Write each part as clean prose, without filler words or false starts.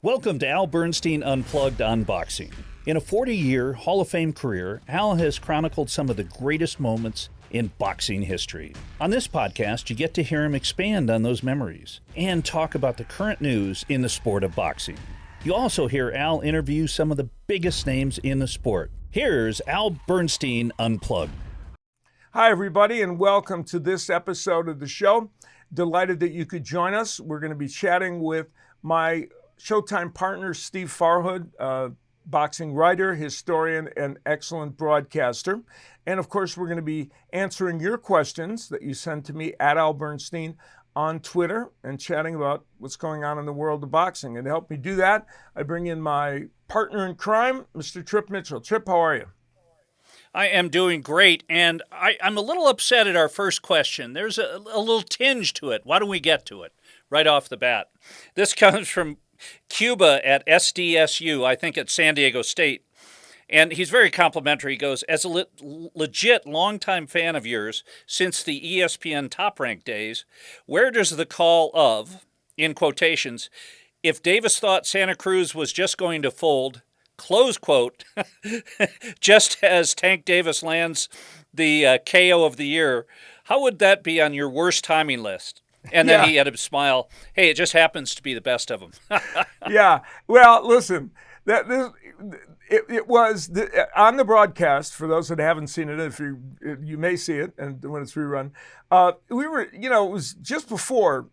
Welcome to Al Bernstein Unplugged Unboxing. In a 40-year Hall of Fame career, Al has chronicled some of the greatest moments in boxing history. On this podcast, you get to hear him expand on those memories and talk about the current news in the sport of boxing. You also hear Al interview some of the biggest names in the sport. Here's Al Bernstein Unplugged. Hi, everybody, and welcome to this episode of the show. Delighted that you could join us. We're going to be chatting with my Showtime partner, Steve Farhood, boxing writer, historian, and excellent broadcaster. And of course, we're going to be answering your questions that you send to me at Al Bernstein on Twitter and chatting about what's going on in the world of boxing. And to help me do that, I bring in my partner in crime, Mr. Trip Mitchell. Trip, how are you? I am doing great, and I'm a little upset at our first question. There's a little tinge to it. Why don't we get to it right off the bat? This comes from Cuba at SDSU, I think at San Diego State. And he's very complimentary. He goes, as a legit longtime fan of yours since the ESPN Top Rank days, where does the call of, in quotations, if Davis thought Santa Cruz was just going to fold, close quote, just as Tank Davis lands the KO of the year, how would that be on your worst timing list? And then he had a smile. Hey, it just happens to be the best of them. Yeah. Well, listen, it was on the broadcast. For those that haven't seen it, if you may see it, and when it's rerun, we were, it was just before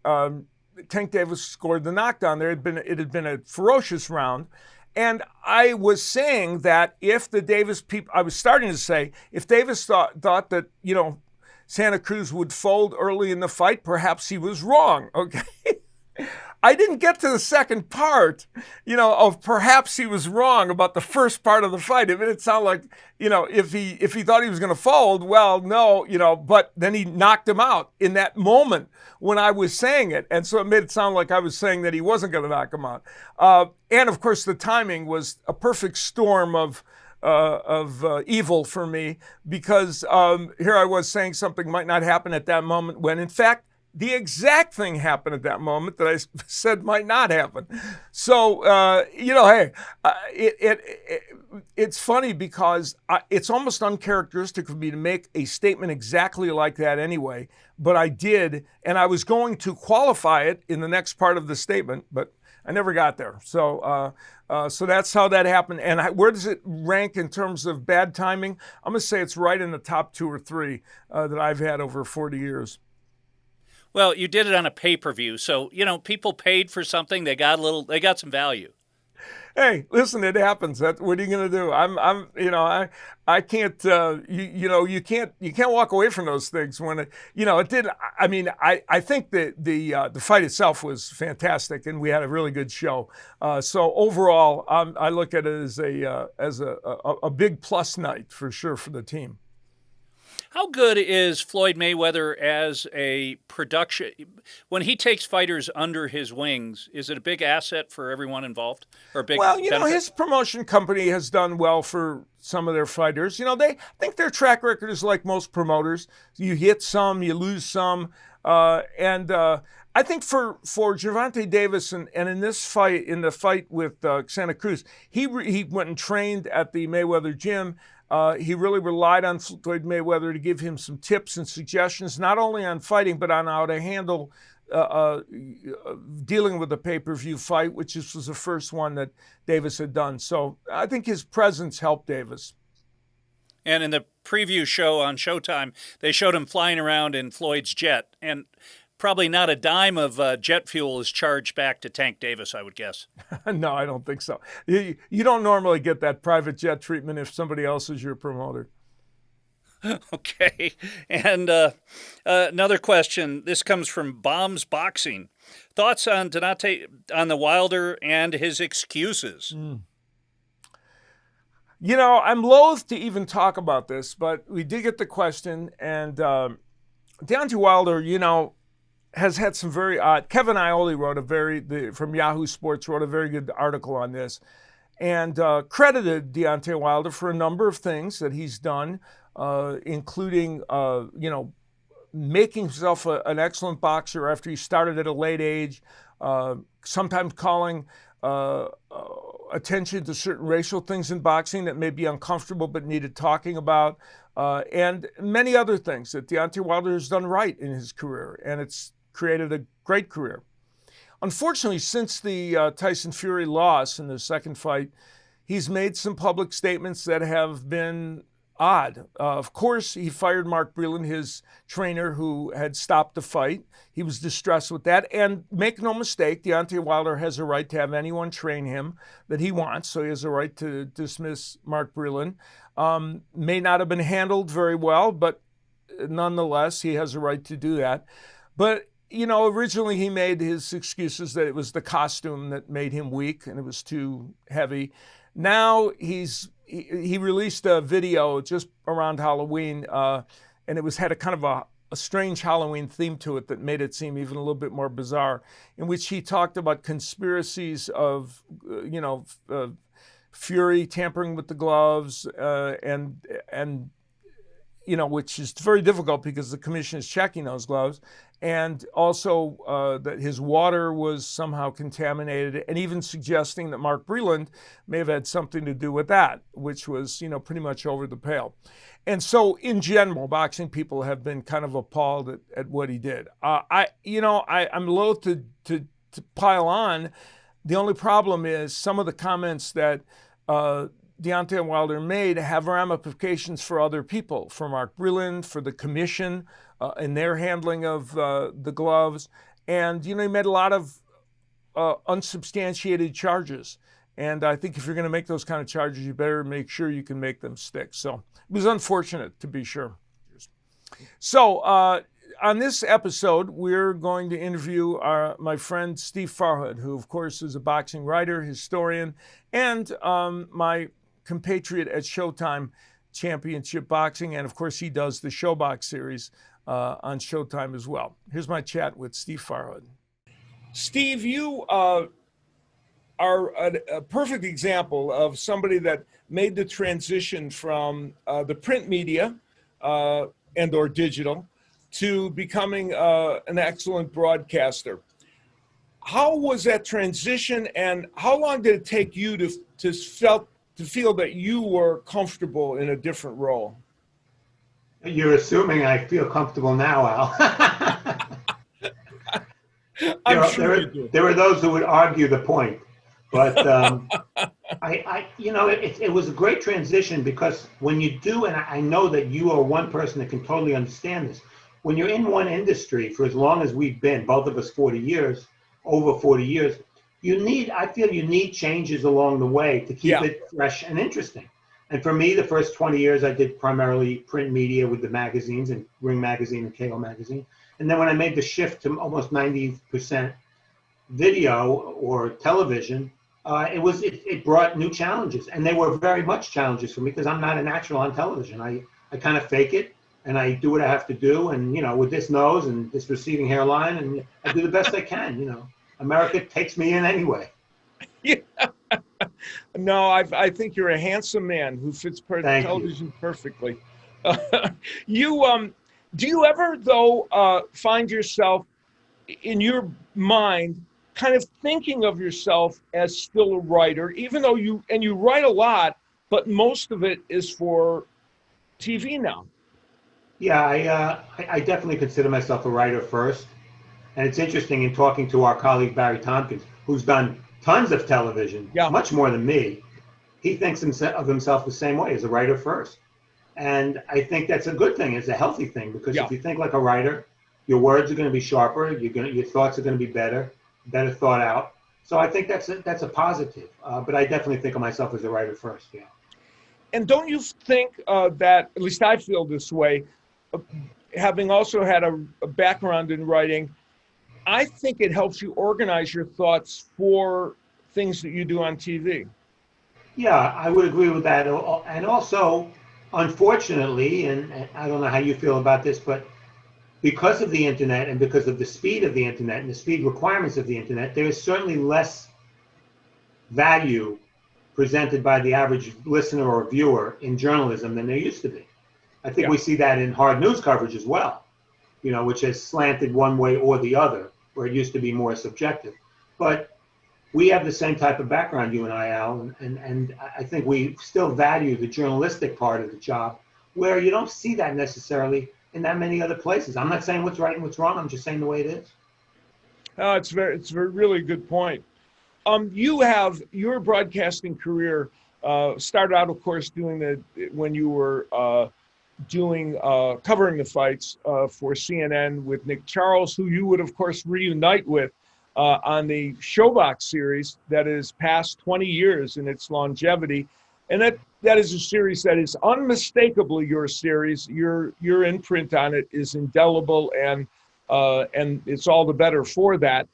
Tank Davis scored the knockdown. It had been a ferocious round. And I was saying that if the Davis people, I was starting to say, if Davis thought that, Santa Cruz would fold early in the fight, perhaps he was wrong, okay? I didn't get to the second part, of perhaps he was wrong about the first part of the fight. It made it sound like, if he thought he was going to fold, well, no, but then he knocked him out in that moment when I was saying it. And so it made it sound like I was saying that he wasn't going to knock him out. And of course, the timing was a perfect storm of evil for me, because here I was saying something might not happen at that moment when, in fact, the exact thing happened at that moment that I said might not happen. So, hey, it's funny because it's almost uncharacteristic of me to make a statement exactly like that anyway, but I did, and I was going to qualify it in the next part of the statement, but I never got there. So that's how that happened. And where does it rank in terms of bad timing? I'm going to say it's right in the top 2 or 3 that I've had over 40 years. Well, you did it on a pay-per-view, so people paid for something. They got some value. Hey, listen, it happens. What are you going to do? I can't. You can't walk away from those things when it did. I mean, I think that the fight itself was fantastic, and we had a really good show. So overall, I look at it as a big plus night for sure for the team. How good is Floyd Mayweather as a production? When he takes fighters under his wings, is it a big asset for everyone involved? Or a big benefit? His promotion company has done well for some of their fighters. They think their track record is like most promoters. You hit some, you lose some. And I think for Gervonta Davis and in this fight, in the fight with Santa Cruz, he went and trained at the Mayweather gym. He really relied on Floyd Mayweather to give him some tips and suggestions, not only on fighting, but on how to handle dealing with a pay-per-view fight, which was the first one that Davis had done. So I think his presence helped Davis. And in the preview show on Showtime, they showed him flying around in Floyd's jet, and probably not a dime of jet fuel is charged back to Tank Davis, I would guess. No, I don't think so. You don't normally get that private jet treatment if somebody else is your promoter. Okay. And another question. This comes from Bombs Boxing. Thoughts on Deontay, on the Wilder and his excuses? I'm loath to even talk about this, but we did get the question, and Deontay Wilder, has had some very odd. Kevin Iole from Yahoo Sports wrote a very good article on this, and credited Deontay Wilder for a number of things that he's done, including making himself an excellent boxer after he started at a late age, sometimes calling attention to certain racial things in boxing that may be uncomfortable but needed talking about, and many other things that Deontay Wilder has done right in his career, and it's created a great career. Unfortunately, since the Tyson Fury loss in the second fight, he's made some public statements that have been odd. Of course, he fired Mark Breland, his trainer, who had stopped the fight. He was distressed with that. And make no mistake, Deontay Wilder has a right to have anyone train him that he wants. So he has a right to dismiss Mark Breland. May not have been handled very well, but nonetheless, he has a right to do that. But originally he made his excuses that it was the costume that made him weak and it was too heavy. Now he released a video just around Halloween, and it had a kind of a strange Halloween theme to it that made it seem even a little bit more bizarre, in which he talked about conspiracies of, Fury tampering with the gloves, and which is very difficult because the commission is checking those gloves, and also that his water was somehow contaminated, and even suggesting that Mark Breland may have had something to do with that, which was, pretty much over the pale. And so, in general, boxing people have been kind of appalled at what he did. I'm loath to pile on. The only problem is some of the comments that Deontay Wilder made have ramifications for other people, for Mark Breland, for the commission, in their handling of the gloves. And, he made a lot of unsubstantiated charges. And I think if you're going to make those kind of charges, you better make sure you can make them stick. So it was unfortunate, to be sure. So on this episode, we're going to interview my friend Steve Farhood, who, of course, is a boxing writer, historian, and my compatriot at Showtime Championship Boxing. And, of course, he does the Showbox series on Showtime as well. Here's my chat with Steve Farhood. Steve, you are a perfect example of somebody that made the transition from the print media and or digital to becoming an excellent broadcaster. How was that transition, and how long did it take you to feel that you were comfortable in a different role? You're assuming I feel comfortable now, Al. There are those who would argue the point, but it was a great transition, because when you do, and I know that you are one person that can totally understand this, when you're in one industry for as long as we've been, both of us over 40 years, I feel you need changes along the way to keep it fresh and interesting. And for me, the first 20 years, I did primarily print media with the magazines and Ring Magazine and KO Magazine. And then when I made the shift to almost 90% video or television, it brought new challenges. And they were very much challenges for me, because I'm not a natural on television. I kind of fake it, and I do what I have to do. And, with this nose and this receding hairline, and I do the best I can, America takes me in anyway. Yeah. No, I think you're a handsome man who fits television perfectly. Do you ever, though, find yourself in your mind kind of thinking of yourself as still a writer, even though you write a lot, but most of it is for TV now? Yeah, I definitely consider myself a writer first. And it's interesting, in talking to our colleague Barry Tompkins, who's done tons of television, much more than me. He thinks of himself the same way, as a writer first. And I think that's a good thing. It's a healthy thing, because if you think like a writer, your words are going to be sharper. Your thoughts are going to be better thought out. So I think that's a positive. But I definitely think of myself as a writer first. Yeah. And don't you think that, at least I feel this way, having also had a background in writing, I think it helps you organize your thoughts for things that you do on TV. Yeah, I would agree with that. And also, unfortunately, and I don't know how you feel about this, but because of the internet and because of the speed of the internet and the speed requirements of the internet, there is certainly less value presented by the average listener or viewer in journalism than there used to be. I think we see that in hard news coverage as well, which has slanted one way or the other, where it used to be more subjective. But we have the same type of background, you and I, Al, and I think we still value the journalistic part of the job, where you don't see that necessarily in that many other places. I'm not saying what's right and what's wrong. I'm just saying the way it is. It's a very really good point. You have your broadcasting career started out, of course, when you were covering the fights for CNN with Nick Charles, who you would, of course, reunite with on the Showbox series that is past 20 years in its longevity. And that is a series that is unmistakably your series. Your imprint on it is indelible, and it's all the better for that.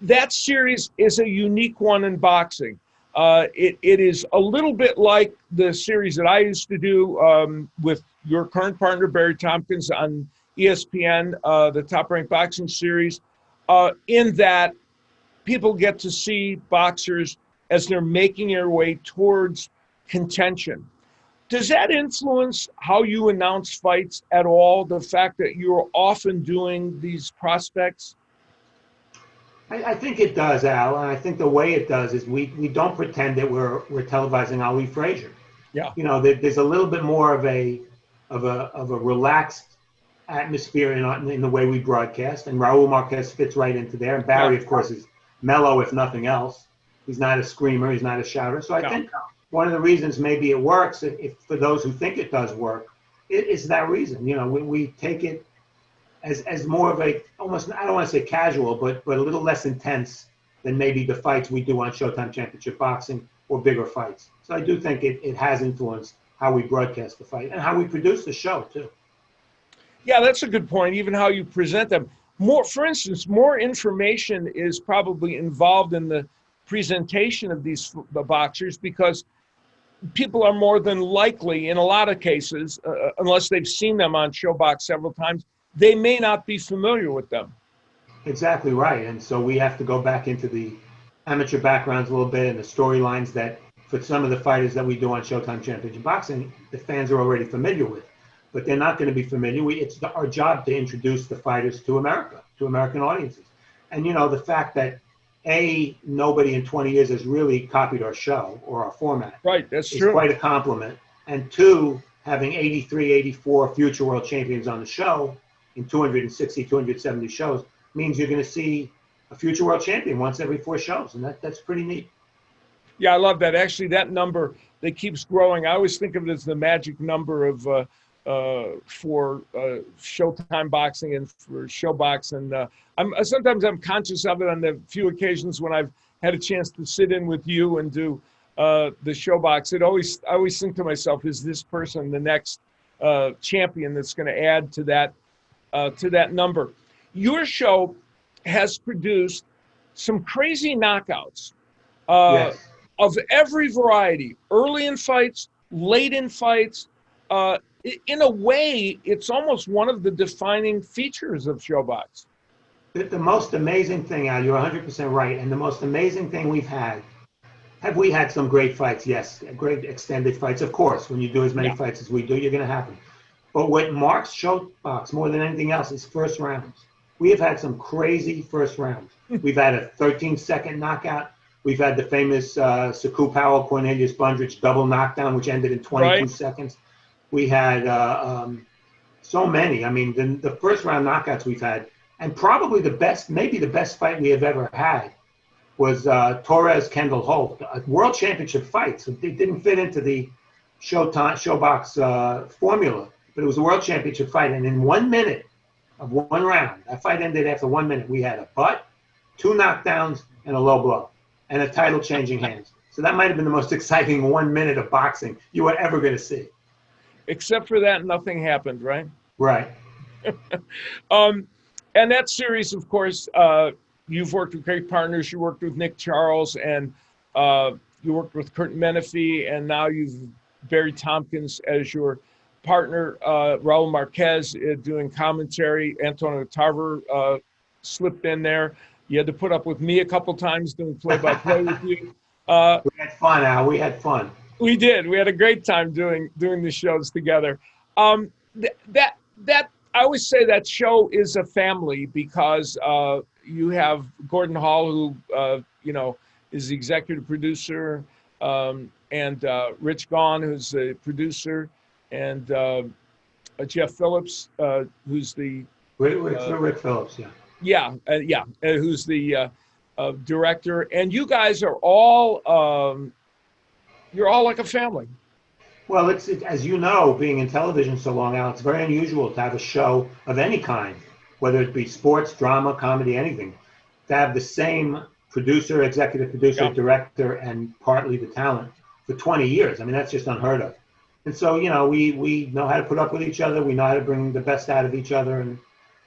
That series is a unique one in boxing. It is a little bit like the series that I used to do with your current partner, Barry Tompkins, on ESPN, the Top Rank Boxing series, in that people get to see boxers as they're making their way towards contention. Does that influence how you announce fights at all, the fact that you're often doing these prospects? I think it does, Al, and I think the way it does is we don't pretend that we're televising Ali Frazier. Yeah. You know, there's a little bit more of a relaxed atmosphere in the way we broadcast, and Raul Marquez fits right into there. And Barry, of course, is mellow if nothing else. He's not a screamer, he's not a shouter. So I think one of the reasons maybe it works, if for those who think it does work, it is that reason. You know, we take it as more of a almost, I don't want to say casual, but a little less intense than maybe the fights we do on Showtime Championship Boxing or bigger fights. So I do think it has influenced how we broadcast the fight and how we produce the show too. Yeah, that's a good point. Even how you present them. For instance, more information is probably involved in the presentation of the boxers, because people are more than likely, in a lot of cases, unless they've seen them on Showbox several times, they may not be familiar with them. Exactly right. And so we have to go back into the amateur backgrounds a little bit and the storylines that for some of the fighters that we do on Showtime Championship Boxing, the fans are already familiar with. But they're not going to be familiar. It's our job to introduce the fighters to America, to American audiences. And, you know, the fact that, A, nobody in 20 years has really copied our show or our format. Right, that's is true. Quite a compliment. And two, having 83, 84 future world champions on the show in 260, 270 shows means you're going to see a future world champion once every 4 shows. And that's pretty neat. Yeah, I love that. Actually, that number that keeps growing, I always think of it as the magic number of for Showtime Boxing and for Showbox. And sometimes I'm conscious of it on the few occasions when I've had a chance to sit in with you and do the Showbox. I always think to myself, is this person the next champion that's going to add to that number? Your show has produced some crazy knockouts Yes. of every variety, early in fights, late in fights. In a way, it's almost one of the defining features of Showbox. The most amazing thing, Al, you're 100% right. And the most amazing thing have we had some great fights? Yes, great extended fights. Of course, when you do as many fights as we do, you're going to have them. But what marks Showbox more than anything else is first rounds. We have had some crazy first rounds. We've had a 13-second knockout. We've had the famous Saku Powell, Cornelius Bundrich double knockdown, which ended in 22 seconds. We had so many. I mean, the first round knockouts we've had, and probably the best, maybe the best fight we have ever had was Torres Kendall Holt, a world championship fight. So it didn't fit into the Showbox formula, but it was a world championship fight. And in 1 minute of one round, that fight ended after 1 minute. We had a butt, 2 knockdowns, and a low blow, and a title changing hands. So that might have been the most exciting 1 minute of boxing you were ever going to see. Except for that, nothing happened, right? Right. And that series, of course, you've worked with great partners. You worked with Nick Charles, and you worked with Kurt Menefee, and now you've Barry Tompkins as your partner. Raul Marquez doing commentary. Antonio Tarver slipped in there. You had to put up with me a couple times doing play-by-play with you. We had fun, Al. We had fun. We did. We had a great time doing the shows together. That I always say that show is a family because you have Gordon Hall, who is the executive producer, and Rich Gaughan, who's the producer, and Jeff Phillips, who's the Rick Phillips, yeah. Who's the director, and you guys are all you're all like a family. Well, it's as you know, being in television so long now, it's very unusual to have a show of any kind, whether it be sports, drama, comedy, anything, to have the same producer, executive producer, director, and partly the talent for 20 years. I mean, that's just unheard of. And so, we know how to put up with each other. We know how to bring the best out of each other. And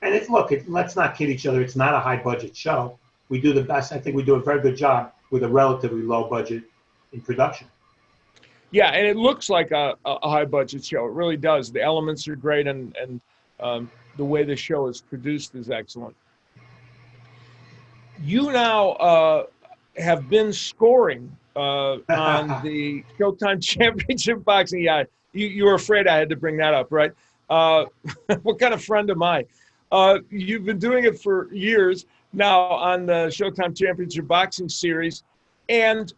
let's not kid each other. It's not a high budget show. We do the best. I think we do a very good job with a relatively low budget in production. Yeah, and it looks like a high budget show. It really does. The elements are great, and the way the show is produced is excellent. You now have been scoring on the Showtime Championship Boxing. Yeah, you were afraid I had to bring that up, right? What kind of friend am I? You've been doing it for years now on the Showtime Championship Boxing Series, and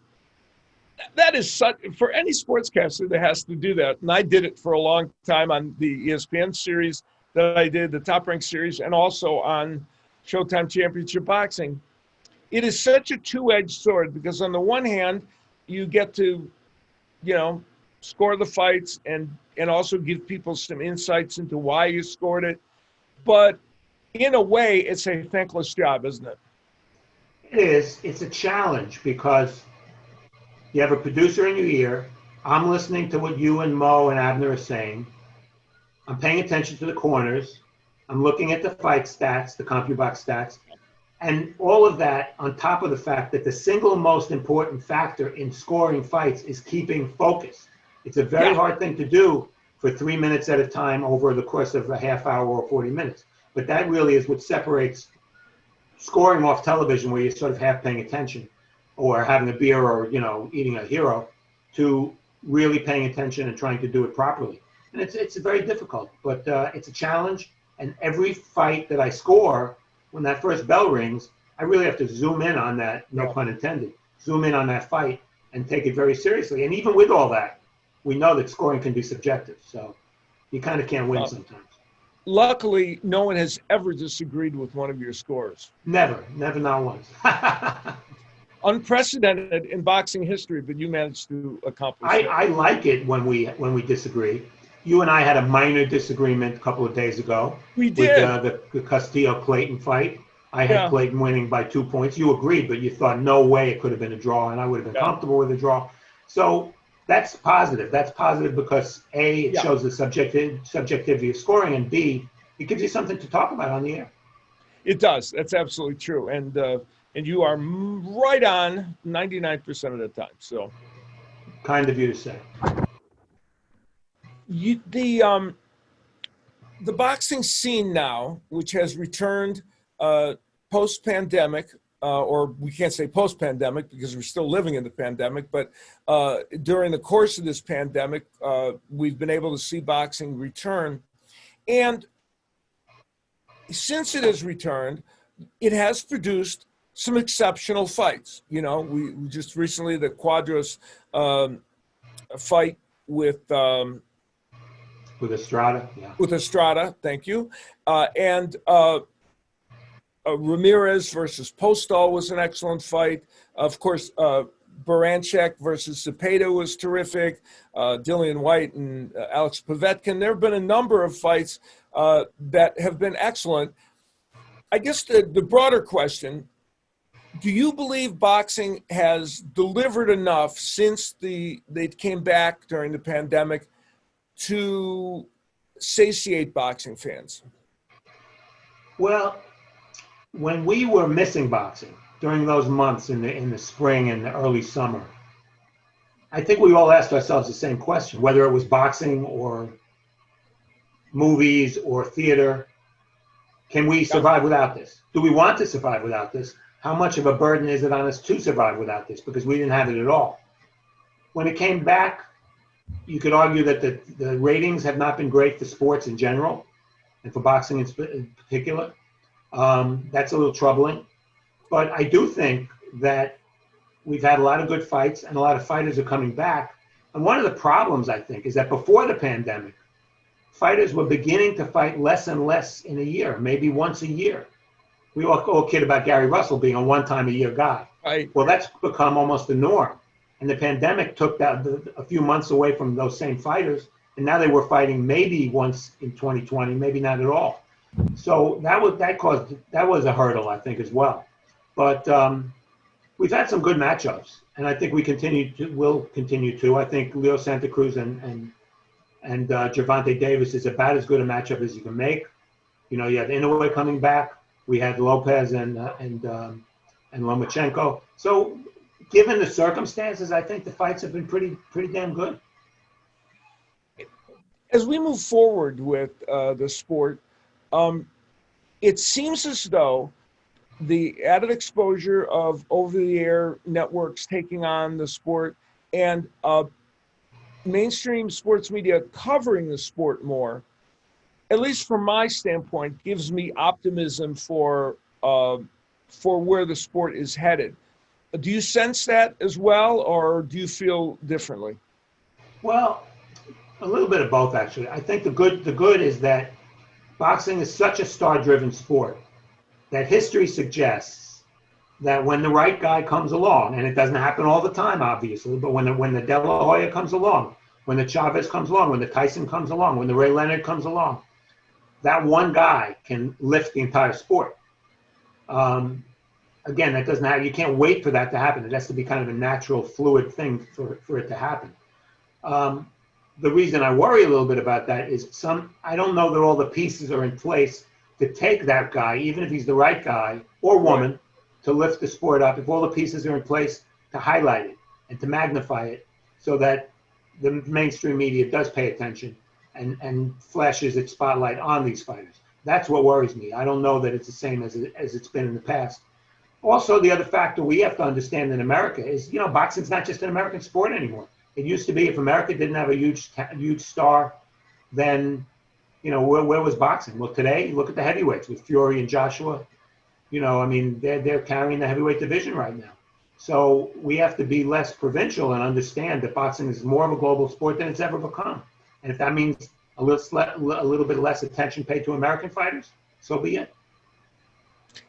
that is such, for any sportscaster that has to do that, and I did it for a long time on the ESPN series that I did, the Top Rank series, and also on Showtime Championship Boxing. It is such a two-edged sword, because on the one hand, you get to, score the fights and also give people some insights into why you scored it. But in a way, it's a thankless job, isn't it? It is. It's a challenge because you have a producer in your ear. I'm listening to what you and Mo and Abner are saying. I'm paying attention to the corners. I'm looking at the fight stats, the CompuBox stats, and all of that on top of the fact that the single most important factor in scoring fights is keeping focus. It's a very hard thing to do for 3 minutes at a time over the course of a half hour or 40 minutes. But that really is what separates scoring off television, where you're sort of half paying attention or having a beer or, eating a hero, to really paying attention and trying to do it properly. And it's very difficult, but it's a challenge. And every fight that I score, when that first bell rings, I really have to zoom in on that, no pun intended, zoom in on that fight and take it very seriously. And even with all that, we know that scoring can be subjective. So you kind of can't win sometimes. Luckily, no one has ever disagreed with one of your scores. Never, not once. Unprecedented in boxing history, but you managed to accomplish it. I like it when we disagree. You and I had a minor disagreement a couple of days ago. We did. With the Castillo-Clayton fight. I had Clayton winning by 2 points. You agreed, but you thought no way it could have been a draw, and I would have been comfortable with a draw. So that's positive. That's positive because A, it shows the subjectivity of scoring, and B, it gives you something to talk about on the air. It does. That's absolutely true. And you are right on 99% of the time. So kind of you to say. The boxing scene now, which has returned post-pandemic, or we can't say post-pandemic because we're still living in the pandemic, but during the course of this pandemic, we've been able to see boxing return. And since it has returned, it has produced some exceptional fights. We just recently, the Quadros fight with Estrada, With Estrada, thank you. And Ramirez versus Postol was an excellent fight. Of course, Baranchek versus Cepeda was terrific. Dillian White and Alex Povetkin. There have been a number of fights that have been excellent. I guess the broader question, do you believe boxing has delivered enough since they came back during the pandemic to satiate boxing fans? Well, when we were missing boxing during those months in the spring and the early summer, I think we all asked ourselves the same question, whether it was boxing or movies or theater. Can we survive without this? Do we want to survive without this? How much of a burden is it on us to survive without this? Because we didn't have it at all. When it came back, you could argue that the ratings have not been great for sports in general, and for boxing in particular. That's a little troubling. But I do think that we've had a lot of good fights, and a lot of fighters are coming back. And one of the problems, I think, is that before the pandemic, fighters were beginning to fight less and less in a year, maybe once a year. We all kid about Gary Russell being a one-time-a-year guy. Right. Well, that's become almost the norm. And the pandemic took that a few months away from those same fighters, and now they were fighting maybe once in 2020, maybe not at all. So that was a hurdle, I think, as well. But we've had some good matchups, and I think will continue to. I think Leo Santa Cruz and Gervonta Davis is about as good a matchup as you can make. You know, you have Inoue coming back. We had Lopez and Lomachenko. So, given the circumstances, I think the fights have been pretty damn good. As we move forward with the sport, it seems as though the added exposure of over-the-air networks taking on the sport and mainstream sports media covering the sport more, at least from my standpoint, gives me optimism for where the sport is headed. Do you sense that as well, or do you feel differently? Well, a little bit of both, actually. I think the good is that boxing is such a star-driven sport that history suggests that when the right guy comes along, and it doesn't happen all the time, obviously, but when the De La Hoya comes along, when the Chavez comes along, when the Tyson comes along, when the Ray Leonard comes along, that one guy can lift the entire sport. Again, that doesn't happen. You can't wait for that to happen. It has to be kind of a natural, fluid thing for it to happen. The reason I worry a little bit about that is I don't know that all the pieces are in place to take that guy, even if he's the right guy or woman, to lift the sport up. If all the pieces are in place to highlight it and to magnify it so that the mainstream media does pay attention and flashes its spotlight on these fighters. That's what worries me. I don't know that it's the same as it's been in the past. Also, the other factor we have to understand in America is, you know, boxing's not just an American sport anymore. It used to be if America didn't have a huge star, then, you know, where was boxing? Well, today, look at the heavyweights with Fury and Joshua. You know, I mean, they're carrying the heavyweight division right now. So we have to be less provincial and understand that boxing is more of a global sport than it's ever become. And if that means a little bit less attention paid to American fighters, so be it.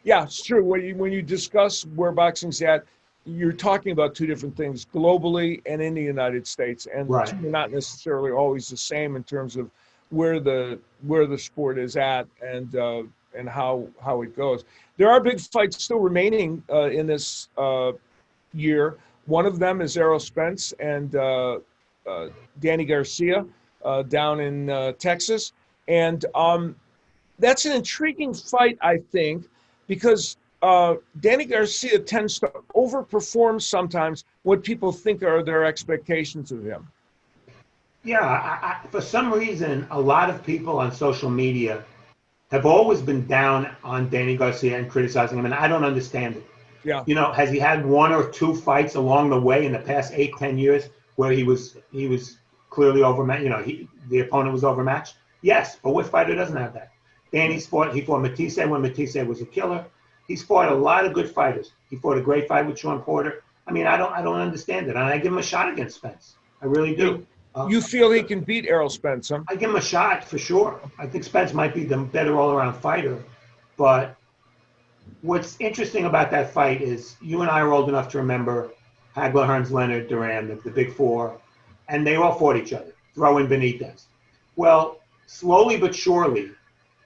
Yeah, it's true. When you discuss where boxing's at, you're talking about two different things, globally and in the United States, and Right. the two are not necessarily always the same in terms of where the sport is at and how it goes. There are big fights still remaining in this year. One of them is Errol Spence and Danny Garcia down in Texas, and that's an intriguing fight, I think, because Danny Garcia tends to overperform sometimes what people think are their expectations of him. Yeah, for some reason, a lot of people on social media have always been down on Danny Garcia and criticizing him, and I don't understand it. Yeah. You know, has he had one or two fights along the way in the past 8-10 years where he was clearly overmatched? You know, the opponent was overmatched. Yes, but what fighter doesn't have that? He fought Matisse when Matisse was a killer. He's fought a lot of good fighters. He fought a great fight with Sean Porter. I mean, I don't understand it, and I give him a shot against Spence. I really do. You feel he can beat Errol Spence, huh? I give him a shot for sure. I think Spence might be the better all-around fighter. But what's interesting about that fight is you and I are old enough to remember Hagler, Hearns, Leonard, Duran, the big four, and they all fought each other, throw in Benitez. Well, slowly but surely,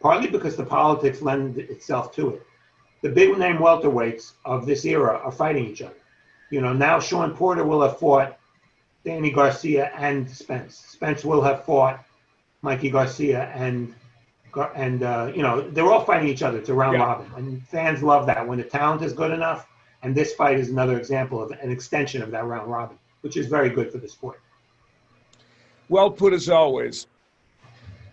partly because the politics lend itself to it, the big-name welterweights of this era are fighting each other. You know, now Sean Porter will have fought Danny Garcia and Spence. Spence will have fought Mikey Garcia and you know, they're all fighting each other. It's a round robin, and fans love that when the talent is good enough. And this fight is another example of an extension of that round robin, which is very good for the sport. Well put as always.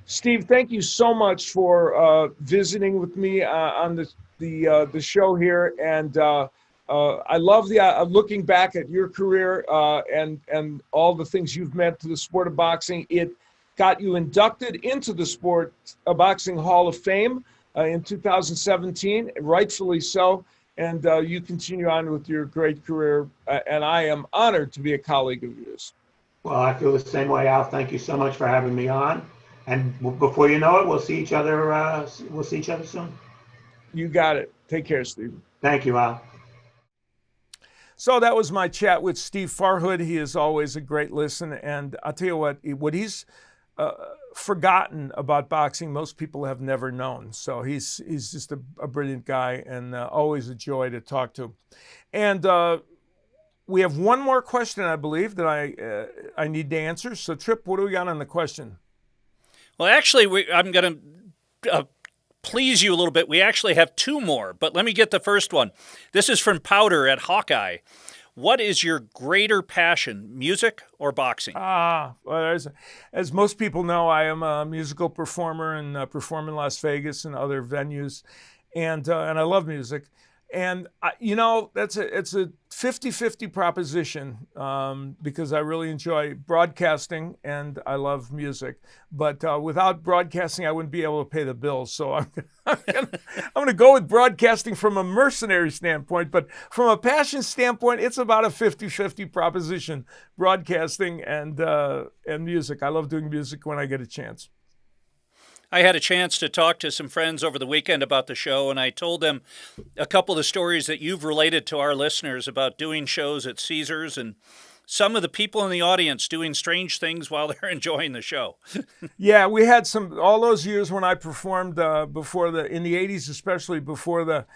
Steve, thank you so much for visiting with me on the show here, and I love the looking back at your career and all the things you've meant to the sport of boxing. It got you inducted into the Boxing Hall of Fame in 2017, rightfully so. and you continue on with your great career. And I am honored to be a colleague of yours. Well, I feel the same way, Al. Thank you so much for having me on. And before you know it, we'll see each other. We'll see each other soon. You got it. Take care, Steve. Thank you, Al. So that was my chat with Steve Farhood. He is always a great listen, and I'll tell you what he's forgotten about boxing, most people have never known. So he's just a brilliant guy, and always a joy to talk to. And we have one more question, I believe, that I need to answer. So, Trip, what do we got on the question? Well, actually, I'm going to please you a little bit. We actually have two more, but let me get the first one. This is from Powder at Hawkeye. What is your greater passion, music or boxing? Well, as most people know, I am a musical performer and perform in Las Vegas and other venues, and I love music. And, it's a 50-50 proposition because I really enjoy broadcasting and I love music. But without broadcasting, I wouldn't be able to pay the bills. So I'm going to go with broadcasting from a mercenary standpoint. But from a passion standpoint, it's about a 50-50 proposition, broadcasting and music. I love doing music when I get a chance. I had a chance to talk to some friends over the weekend about the show, and I told them a couple of the stories that you've related to our listeners about doing shows at Caesars and some of the people in the audience doing strange things while they're enjoying the show. Yeah, we had all those years when I performed in the 80s, especially before the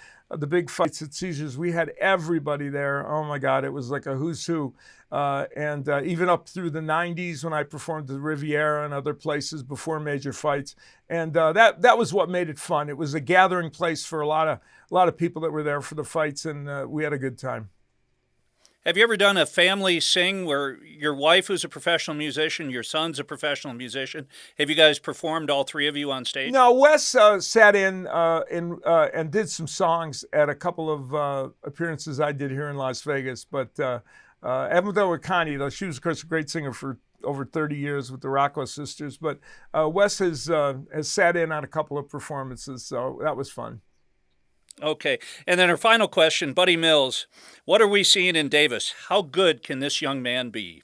big fights at Caesars, we had everybody there. Oh my God, it was like a who's who. And even up through the 90s when I performed at the Riviera and other places before major fights. And that was what made it fun. It was a gathering place for a lot of people that were there for the fights, and we had a good time. Have you ever done a family sing where your wife, who's a professional musician, your son's a professional musician? Have you guys performed, all three of you, on stage? No, Wes sat in and did some songs at a couple of appearances I did here in Las Vegas. But I haven't done with Connie, though. She was, of course, a great singer for over 30 years with the Rocco Sisters. But Wes has sat in on a couple of performances, so that was fun. Okay. And then our final question, Buddy Mills, what are we seeing in Davis? How good can this young man be?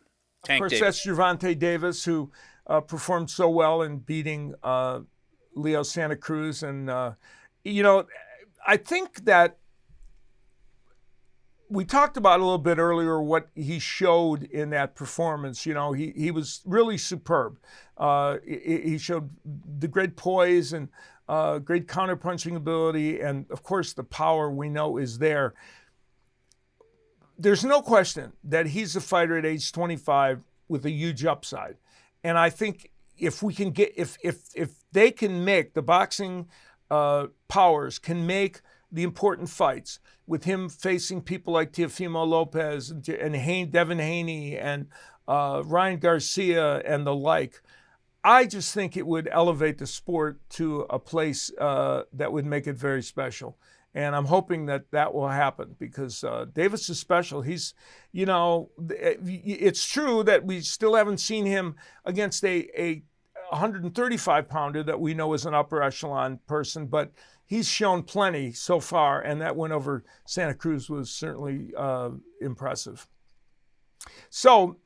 Of course, that's Gervonta Davis, who performed so well in beating Leo Santa Cruz. And, I think that we talked about a little bit earlier what he showed in that performance. He was really superb. He showed the great poise and great counterpunching ability, and of course the power we know is there. There's no question that he's a fighter at age 25 with a huge upside. And I think if we can if they can make the boxing powers can make the important fights with him facing people like Teofimo Lopez and Devin Haney and Ryan Garcia and the like, I just think it would elevate the sport to a place that would make it very special. And I'm hoping that will happen because Davis is special. He's, it's true that we still haven't seen him against a 135-pounder that we know is an upper echelon person, but he's shown plenty so far, and that win over Santa Cruz was certainly impressive. So,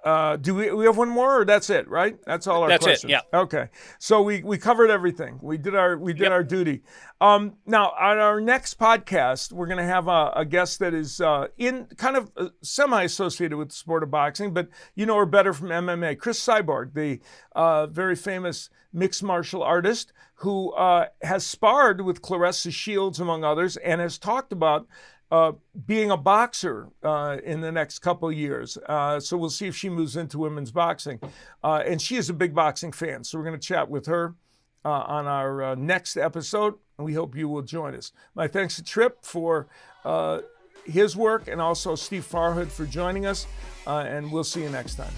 do we have one more, or that's it, right? That's all our questions. That's it, yeah. Okay. So we covered everything. We did our duty. Now, on our next podcast, we're going to have a guest that is in kind of semi-associated with the sport of boxing, but her better from MMA. Chris Cyborg, the very famous mixed martial artist who has sparred with Claressa Shields, among others, and has talked about being a boxer in the next couple of years. So we'll see if she moves into women's boxing. And she is a big boxing fan. So we're going to chat with her on our next episode. And we hope you will join us. My thanks to Tripp for his work and also Steve Farhood for joining us. And we'll see you next time.